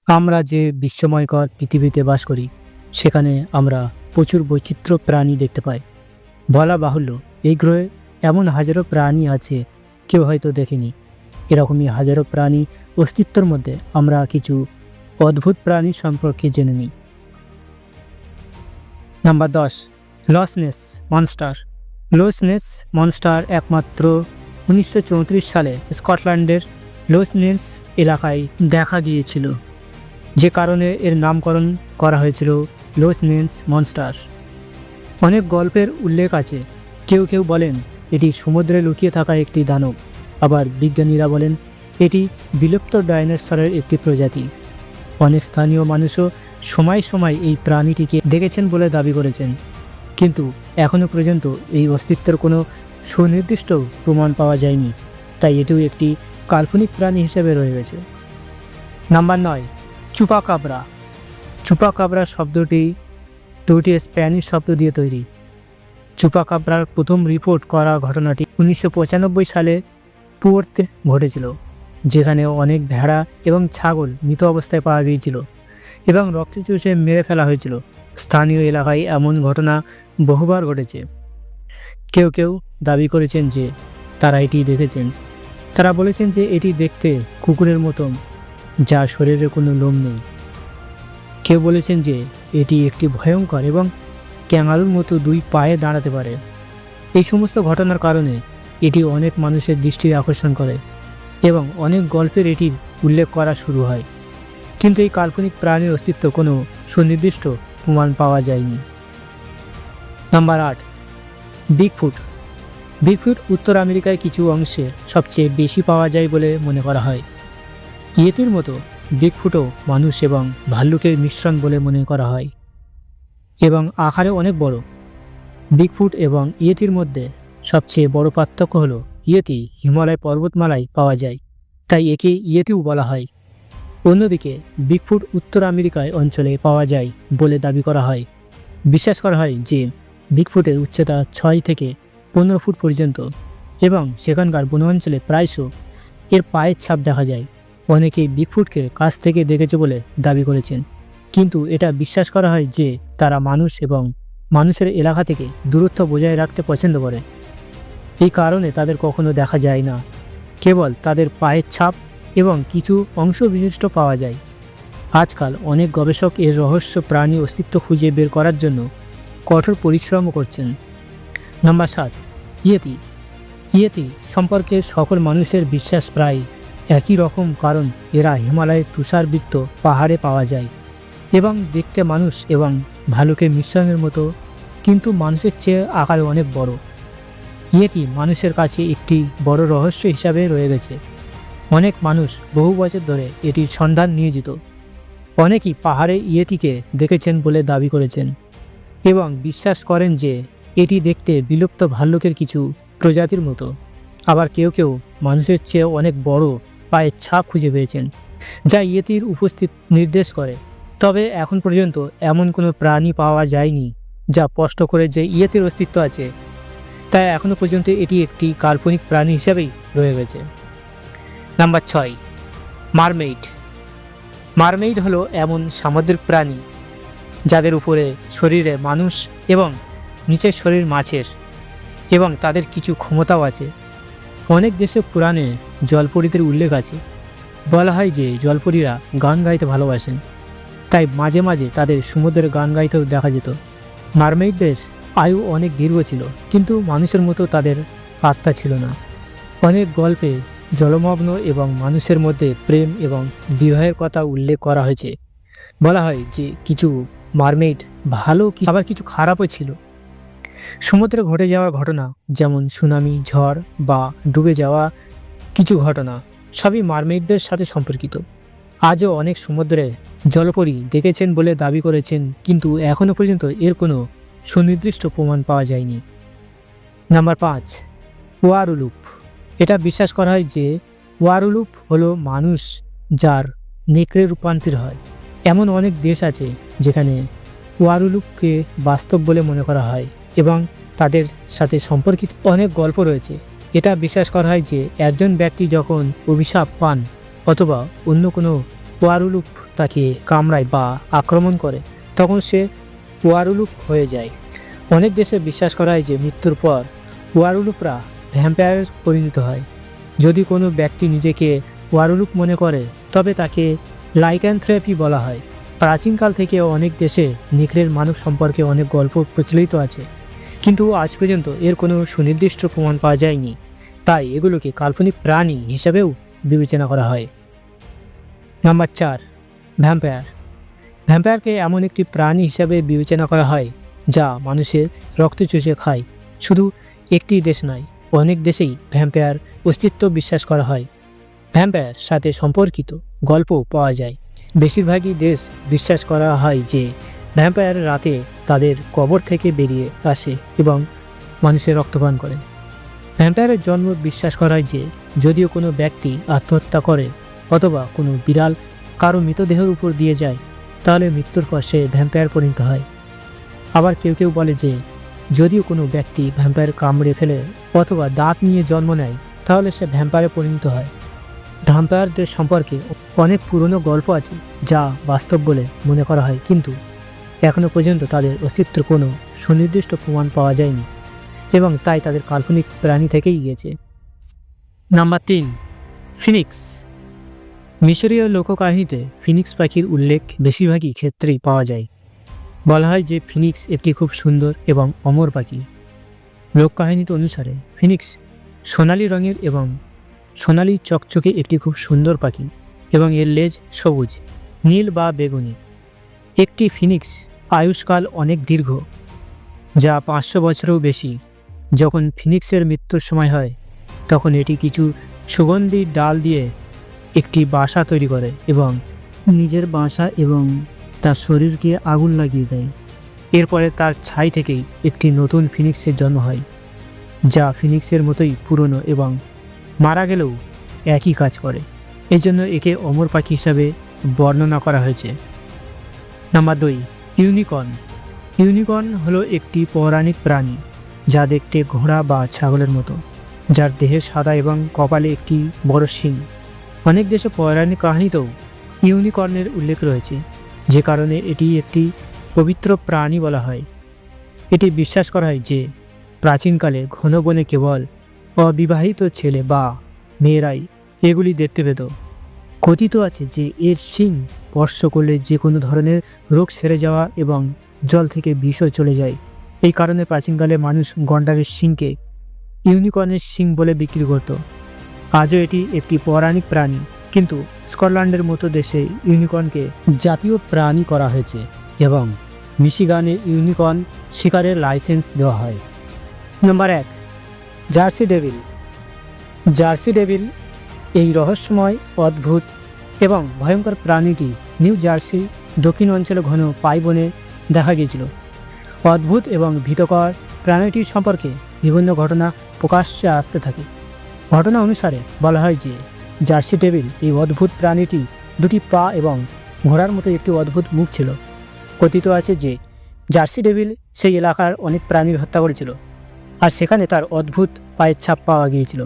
আমরা যে বিস্ময়কর পৃথিবীতে বাস করি সেখানে আমরা প্রচুর বৈচিত্র্য প্রাণী দেখতে পাই। বলা বাহুল্য, এই গ্রহে এমন হাজারো প্রাণী আছে কেউ হয়তো দেখেনি। এরকমই হাজারো প্রাণী অস্তিত্বের মধ্যে আমরা কিছু অদ্ভুত প্রাণী সম্পর্কে জেনে নিই। Number 10, Loch Ness. Loch Ness monster 1934 সালে স্কটল্যান্ডের লসনেস এলাকায় দেখা গিয়েছিল, যে কারণে এর নামকরণ করা হয়েছিল লসনেস মনস্টার। অনেক গল্পের উল্লেখ আছে। কেউ কেউ বলেন এটি সমুদ্রে লুকিয়ে থাকা একটি দানব, আবার বিজ্ঞানীরা বলেন এটি বিলুপ্ত ডাইনোসরের একটি প্রজাতি। অনেক স্থানীয় মানুষও সময় সময় এই প্রাণীটিকে দেখেছেন বলে দাবি করেছেন, কিন্তু এখনও পর্যন্ত এই অস্তিত্বের কোনো সুনির্দিষ্ট প্রমাণ পাওয়া যায়নি, তাই এটিও একটি কাল্পনিক প্রাণী হিসেবে রয়ে গেছে। নাম্বার 9, চুপাকাব্রা। চুপাকাব্রা শব্দটি দুটি স্প্যানিশ শব্দ দিয়ে তৈরি। চুপাকাব্রার প্রথম রিপোর্ট করা ঘটনাটি 1995 সালে পুয়ের্তো ঘটেছিল, যেখানে অনেক ভেড়া এবং ছাগল মৃত অবস্থায় পাওয়া গিয়েছিল এবং রক্ত চুষে মেরে ফেলা হয়েছিল। স্থানীয় এলাকায় এমন ঘটনা বহুবার ঘটেছে। কেউ কেউ দাবি করেছেন যে তারা এটি দেখেছেন। তারা বলেছেন যে এটি দেখতে কুকুরের মতন, যার শরীরে কোনো লোম নেই। কেউ বলেছেন যে এটি একটি ভয়ঙ্কর এবং ক্যাঙ্গারুর মতো দুই পায়ে দাঁড়াতে পারে। এই সমস্ত ঘটনার কারণে এটি অনেক মানুষের দৃষ্টি আকর্ষণ করে এবং অনেক গল্পের এটির উল্লেখ করা শুরু হয়, কিন্তু এই কাল্পনিক প্রাণীর অস্তিত্ব কোনো সুনির্দিষ্ট প্রমাণ পাওয়া যায়নি। Number 8, Bigfoot. বিগফুট উত্তর আমেরিকায় কিছু অংশে সবচেয়ে বেশি পাওয়া যায় বলে মনে করা হয়। ইয়েতির মতো বিগফুটও মানুষ এবং ভাল্লুকের মিশ্রণ বলে মনে করা হয় এবং আকারে অনেক বড়। বিগফুট এবং ইয়েতির মধ্যে সবচেয়ে বড় পার্থক্য হলো ইয়েতি হিমালয় পর্বতমালায় পাওয়া যায়, তাই একে ইয়েতিও বলা হয়। অন্যদিকে বিগফুট উত্তর আমেরিকায় অঞ্চলে পাওয়া যায় বলে দাবি করা হয়। বিশ্বাস করা হয় যে বিগফুটের উচ্চতা 6 থেকে 15 ফুট পর্যন্ত এবং সেখানকার বনাঞ্চলে প্রায়শই এর পায়ের ছাপ দেখা যায়। অনেকেই বিগফুটকে কাছ থেকে দেখেছে বলে দাবি করেছেন, কিন্তু এটা বিশ্বাস করা হয় যে তারা মানুষ এবং মানুষের এলাকা থেকে দূরত্ব বজায় রাখতে পছন্দ করে। এই কারণে তাদের কখনো দেখা যায় না, কেবল তাদের পায়ের ছাপ এবং কিছু অংশ বিশিষ্ট পাওয়া যায়। আজকাল অনেক গবেষক এর রহস্য প্রাণী অস্তিত্ব খুঁজে বের করার জন্য কঠোর পরিশ্রমও করছেন। Number 7, Yeti. ইয়েতি সম্পর্কে সকল মানুষের বিশ্বাস প্রায় একই রকম, কারণ এরা হিমালয়ের তুষারবৃত্ত পাহাড়ে পাওয়া যায় এবং দেখতে মানুষ এবং ভালুকের মিশ্রণের মতো, কিন্তু মানুষের চেয়ে আকারে অনেক বড়। ইয়েতি মানুষের কাছে একটি বড় রহস্য হিসাবে রয়ে গেছে। অনেক মানুষ বহু বছর ধরে এটির সন্ধান নিয়োজিত। অনেকেই পাহাড়ে ইয়েতিকে দেখেছেন বলে দাবি করেছেন এবং বিশ্বাস করেন যে এটি দেখতে বিলুপ্ত ভাল্লুকের কিছু প্রজাতির মতো। আবার কেউ কেউ মানুষের চেয়ে অনেক বড় পায়ের ছাপ খুঁজে পেয়েছেন, যা ইয়েতির উপস্থিত নির্দেশ করে। তবে এখন পর্যন্ত এমন কোনো প্রাণী পাওয়া যায়নি যা স্পষ্ট করে যে ইয়েতির অস্তিত্ব আছে, তাই এখনও পর্যন্ত এটি একটি কাল্পনিক প্রাণী হিসাবেই রয়ে গেছে। Number 6, mermaid. মারমেইড হলো এমন সামুদ্রিক প্রাণী যাদের উপরে শরীরে মানুষ এবং নিচের শরীর মাছের, এবং তাদের কিছু ক্ষমতাও আছে। অনেক দেশে পুরাণে জলপরীদের উল্লেখ আছে। বলা হয় যে জলপরীরা গান গাইতে ভালোবাসেন, তাই মাঝে মাঝে তাদের সমুদ্রের গান গাইতেও দেখা যেত। মারমেইডদের আয়ু অনেক দীর্ঘ ছিল, কিন্তু মানুষের মতো তাদের আত্মা ছিল না। অনেক গল্পে জলমগ্ন এবং মানুষের মধ্যে প্রেম এবং বিবাহের কথা উল্লেখ করা হয়েছে। বলা হয় যে কিছু মারমেইড ভালো, আবার কিছু খারাপও ছিল। সমুদ্রে ঘটে যাওয়া ঘটনা যেমন সুনামি, ঝড় বা ডুবে যাওয়া কিছু ঘটনা সবই মারমেইডদের সাথে সম্পর্কিত। আজও অনেক সমুদ্রে জলপরী দেখেছেন বলে দাবি করেছেন, কিন্তু এখনও পর্যন্ত এর কোনো সুনির্দিষ্ট প্রমাণ পাওয়া যায়নি। নাম্বার 5, ওয়ারুলুপ। এটা বিশ্বাস করা হয় যে ওয়ারুলুপ হলো মানুষ যার নেকড়ে রূপান্তর হয়। এমন অনেক দেশ আছে যেখানে ওয়ারুলুপকে বাস্তব বলে মনে করা হয় এবং তাদের সাথে সম্পর্কিত অনেক গল্প রয়েছে। এটা বিশ্বাস করা হয় যে একজন ব্যক্তি যখন অভিশাপ পান অথবা অন্য কোনো ওয়ারুলুপ তাকে কামড়ায় বা আক্রমণ করে তখন সে ওয়ারুলুপ হয়ে যায়। অনেক দেশে বিশ্বাস করা হয় যে মৃত্যুর পর ওয়ারুলুপরা ভ্যাম্পায়ারে পরিণত হয়। যদি কোনো ব্যক্তি নিজেকে ওয়ারুলুপ মনে করে তবে তাকে লাইক্যানথ্রেপি বলা হয়। প্রাচীনকাল থেকে অনেক দেশে নেকড়ের মানুষ সম্পর্কে অনেক গল্প প্রচলিত আছে, কিন্তু আজ পর্যন্ত এর কোনো সুনির্দিষ্ট প্রমাণ পাওয়া যায়নি, তাই এগুলোকে কাল্পনিক প্রাণী হিসাবেও বিবেচনা করা হয়। Number 4, vampire. ভ্যাম্পায়ারকে এমন একটি প্রাণী হিসাবে বিবেচনা করা হয় যা মানুষের রক্ত চুষে খায়। শুধু একটি দেশ নয়, অনেক দেশেই ভ্যাম্পায়ার অস্তিত্ব বিশ্বাস করা হয়। ভ্যাম্পায়ার সাথে সম্পর্কিত গল্প পাওয়া যায়। বেশিরভাগই দেশ বিশ্বাস করা হয় যে ভ্যাম্পায়ার রাতে তাদের কবর থেকে বেরিয়ে আসে এবং মানুষের রক্তপান করে। ভ্যাম্পায়ারের জন্ম বিশ্বাস করা হয় যে যদিও কোনো ব্যক্তি আত্মহত্যা করে অথবা কোনো বিড়াল কারো মৃতদেহের উপর দিয়ে যায় তাহলে মৃত্যুর পর সে ভ্যাম্পায়ার পরিণত হয়। আবার কেউ কেউ বলে যে যদিও কোনো ব্যক্তি ভ্যাম্পায়ার কামড়ে ফেলে অথবা দাঁত নিয়ে জন্ম নেয় তাহলে সে ভ্যাম্পায়ারে পরিণত হয়। ভ্যাম্পায়ারদের সম্পর্কে অনেক পুরনো গল্প আছে যা বাস্তব বলে মনে করা হয়, কিন্তু এখনও পর্যন্ত তাদের অস্তিত্বের কোনো সুনির্দিষ্ট প্রমাণ পাওয়া যায়নি এবং তাই তাদের কাল্পনিক প্রাণী থেকেই গিয়েছে। Number 3, Phoenix. মিশরীয় লোককাহিনীতে ফিনিক্স পাখির উল্লেখ বেশিরভাগই ক্ষেত্রেই পাওয়া যায়। বলা হয় যে ফিনিক্স একটি খুব সুন্দর এবং অমর পাখি। লোককাহিনীতে অনুসারে ফিনিক্স সোনালি রঙের এবং সোনালি চকচকে একটি খুব সুন্দর পাখি এবং এর লেজ সবুজ, নীল বা বেগুনি। একটি ফিনিক্স আয়ুষ্কাল অনেক দীর্ঘ, যা 500 বছরেও বেশি। যখন ফিনিক্সের মৃত্যুর সময় হয় তখন এটি কিছু সুগন্ধি ডাল দিয়ে একটি বাসা তৈরি করে এবং নিজের বাসা এবং তার শরীরকে আগুন লাগিয়ে দেয়। এরপরে তার ছাই থেকেই একটি নতুন ফিনিক্সের জন্ম হয়, যা ফিনিক্সের মতোই পুরনো এবং মারা গেলেও একই কাজ করে। এই জন্য একে অমর পাখি হিসাবে বর্ণনা করা হয়েছে। Number 2, unicorn. ইউনিকর্ন হলো একটি পৌরাণিক প্রাণী যা দেখতে ঘোড়া বা ছাগলের মতো, যার দেহে সাদা এবং কপালে একটি বড় শিং। অনেক দেশে পৌরাণিক কাহিনীতেও ইউনিকর্নের উল্লেখ রয়েছে, যে কারণে এটি একটি পবিত্র প্রাণী বলা হয়। এটি বিশ্বাস করা হয় যে প্রাচীনকালে ঘন বনে কেবল অবিবাহিত ছেলে বা মেয়েরাই এগুলি দেখতে পেত। কথিত আছে যে এর শিং স্পর্শ করলে যে কোনো ধরনের রোগ সেরে যাওয়া এবং জল থেকে বিষও চলে যায়। এই কারণে প্রাচীনকালে মানুষ গন্ডারের শিংকে ইউনিকর্নের শিং বলে বিক্রি করত। আজও এটি একটি পৌরাণিক প্রাণী, কিন্তু স্কটল্যান্ডের মতো দেশে ইউনিকর্নকে জাতীয় প্রাণী করা হয়েছে এবং মিশিগানে ইউনিকর্ন শিকারের লাইসেন্স দেওয়া হয়। Number 1, jersey devil. Jersey devil এই রহস্যময়, অদ্ভুত এবং ভয়ঙ্কর প্রাণীটি নিউ জার্সির দক্ষিণ অঞ্চলে ঘন পাইবনে দেখা গিয়েছিল। অদ্ভুত এবং ভীতকর প্রাণীটির সম্পর্কে বিভিন্ন ঘটনা প্রকাশ্যে আসতে থাকে। ঘটনা অনুসারে বলা হয় যে জার্সি ডেভিল এই অদ্ভুত প্রাণীটি 2টি পা এবং ঘোড়ার মতো একটি অদ্ভুত মুখ ছিল। কথিত আছে যে জার্সি ডেভিল সেই এলাকার অনেক প্রাণীর হত্যা করেছিল, আর সেখানে তার অদ্ভুত পায়ের ছাপ পাওয়া গিয়েছিল।